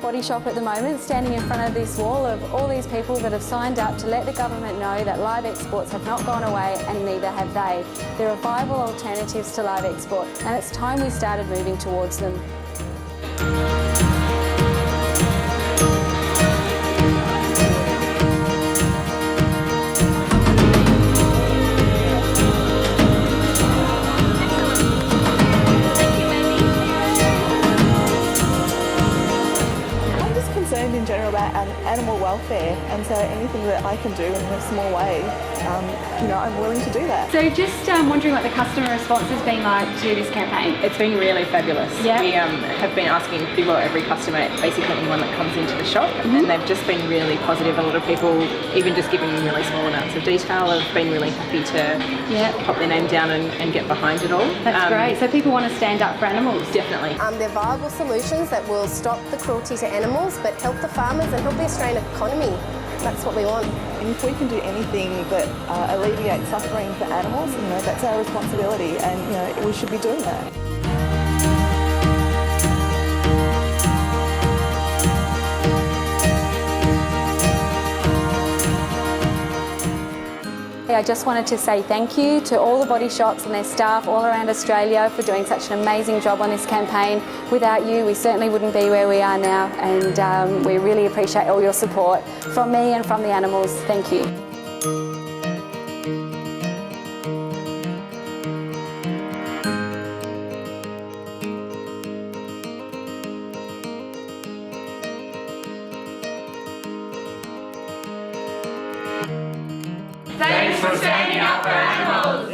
Body shop at the moment, standing in front of this wall of all these people that have signed up to let the government know that live exports have not gone away, and neither have they. There are viable alternatives to live export, and it's time we started moving towards them. In general about animal welfare, and so anything that I can do in a small way, I'm willing to do that. So just wondering what the customer response has been like to this campaign. It's been really fabulous. Yeah. We have been asking every customer, basically anyone that comes into the shop, and they've just been really positive. A lot of people, even just giving really small amounts of detail, have been really happy to pop their name down and get behind it all. That's great. So people want to stand up for animals. Definitely. They're viable solutions that will stop the cruelty to animals, but help the farmers and help the Australian economy. That's what we want. And if we can do anything that alleviates suffering for animals, that's our responsibility, and we should be doing that. I just wanted to say thank you to all the body shops and their staff all around Australia for doing such an amazing job on this campaign. Without you, we certainly wouldn't be where we are now, and we really appreciate all your support from me and from the animals. Thank you. Thanks for standing up for animals.